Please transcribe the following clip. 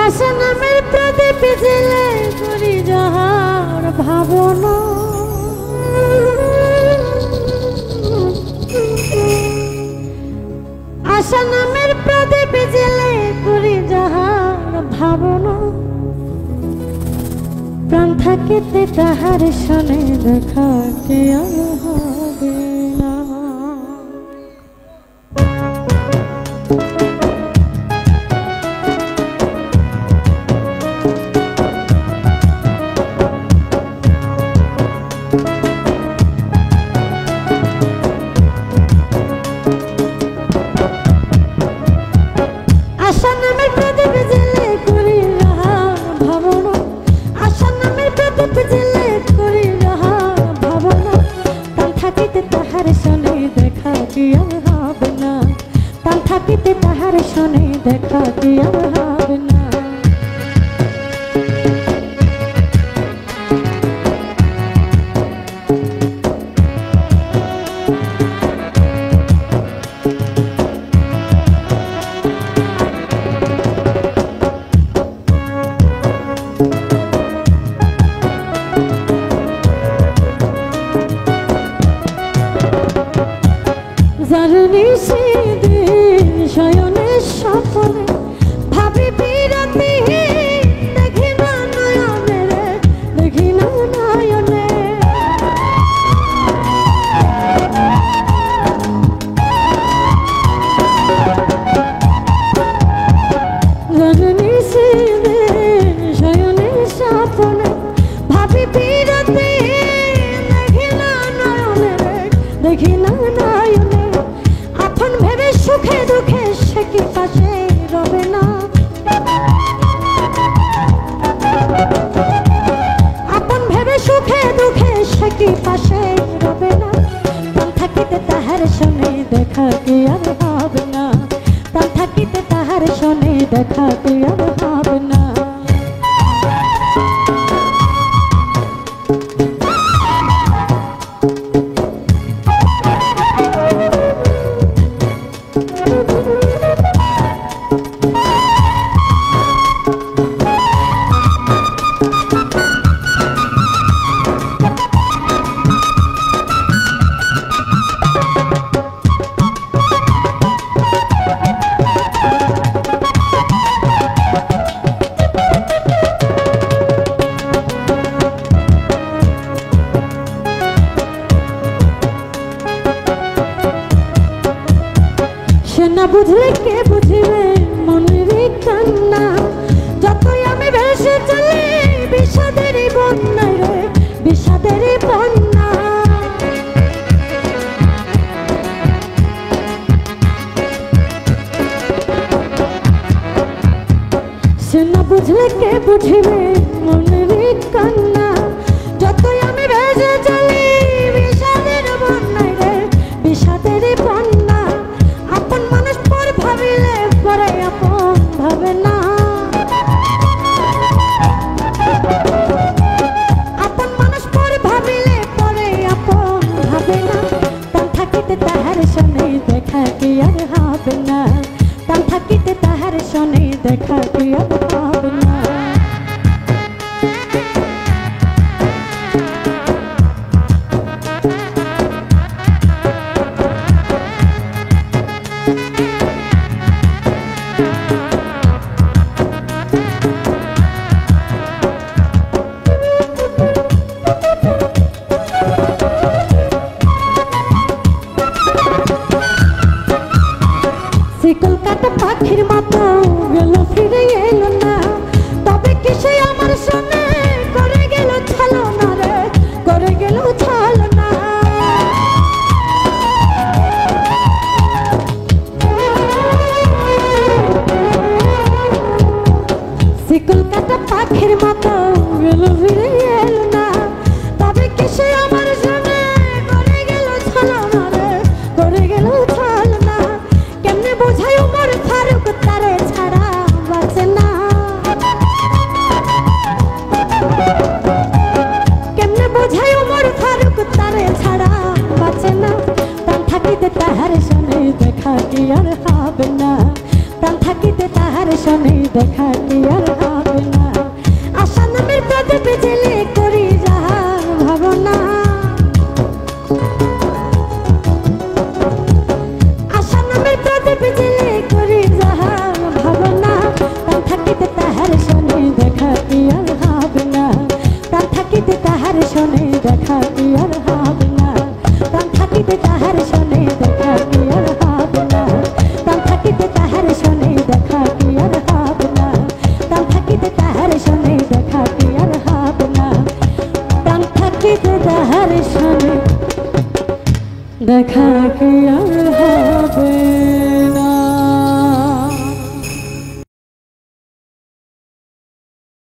আশা নামের প্রদীপ জেলে করি যাহার ভাবনা, আশা নামের প্রদীপ জেলে করি যাহার ভাবনা, প্রাণ থাকিতে তাহার শোনে দেখা কে হবে না। আশা নামের প্রদীপ জেলে করি যাহার ভাবনা, আশা নামের প্রদীপ জেলে করি যাহার ভাবনা, প্রাণ থাকিতে তাহার শোনে দেখা কি হবে না, প্রাণ থাকিতে তাহার শোনে দেখা কি হবে না। জানি সেদিন শয়নে স্বপ্নে ভাবি বিরতি, দেখি না নয়নে রে, দেখি না নয়নে, জানি সেদিন শয়নে স্বপ্নে ভাবি বিরতি, দেখি না নয়নে রে, দেখি না নয়নে, আপন ভেবে সুখে দুঃখে সে কি পাশে রবে না, আপন ভেবে সুখে দুঃখে সে কি পাশে রবে না, প্রাণ থাকিতে তাহার শোনে দেখা কি আর হবে না, প্রাণ থাকিতে তাহার শোনে দেখা কি আর হবে না। সে না বুঝলে কে বুঝিবে মনের কান্না, যতই আমি ভেসে চলি বিষাদের বন্যায় রে, বিষাদের বন্যা, সে না বুঝলে কে বুঝিবে মনের কান্না, যতই আমি ভেসে চলি বিষাদের বন্যায় রে, বিষাদের বন্যা, আপন মানুষ পর ভাবিলে পরে আপন ভাবে না, আপন মানুষ পর ভাবিলে পরে আপন ভাবে না, প্রাণ থাকিতে তাহার শোনে দেখা কি আর হবে না, প্রাণ থাকিতে তাহার শোনে দেখা কি আর হবে না। শিকল কাটা পাখির মতো গেল ফিরে এলো না, তবে কি সে আমার সঙ্গে করে গেল ছলনা রে, করে গেল ছলনা, শিকল কাটা পাখির মতো গেল ফিরে এলো না, তবে কি সে আমার সঙ্গে করে গেল ছলনা রে, করে গেল ছলনা, কেমনে বোঝাই উমর ফারুক তারে ছাড়া বাঁচে না, কেমনে বোঝাই উমর ফারুক তারে ছাড়া বাঁচে না, প্রাণ থাকিতে তাহার শোনে দেখা কি আর হবে না, প্রাণ থাকিতে তাহার শোনে দেখা কি আর পিছলে করি যাহা ভাবনা প্রাণ থাকিতে তাহার শোনে দেখা কি আর হবে না প্রাণ থাকিতে তাহার শোনে দেখা কি আর হবে না প্রাণ থাকিতে তাহার শোনে দেখা কি আর হবে না প্রাণ থাকিতে তাহার শোনে দেখা কি আর হবে না প্রাণ থাকিতে তাহার শোনে দেখা কি আর হবে না প্রাণ থাকিতে তাহার শোনে দেখা কি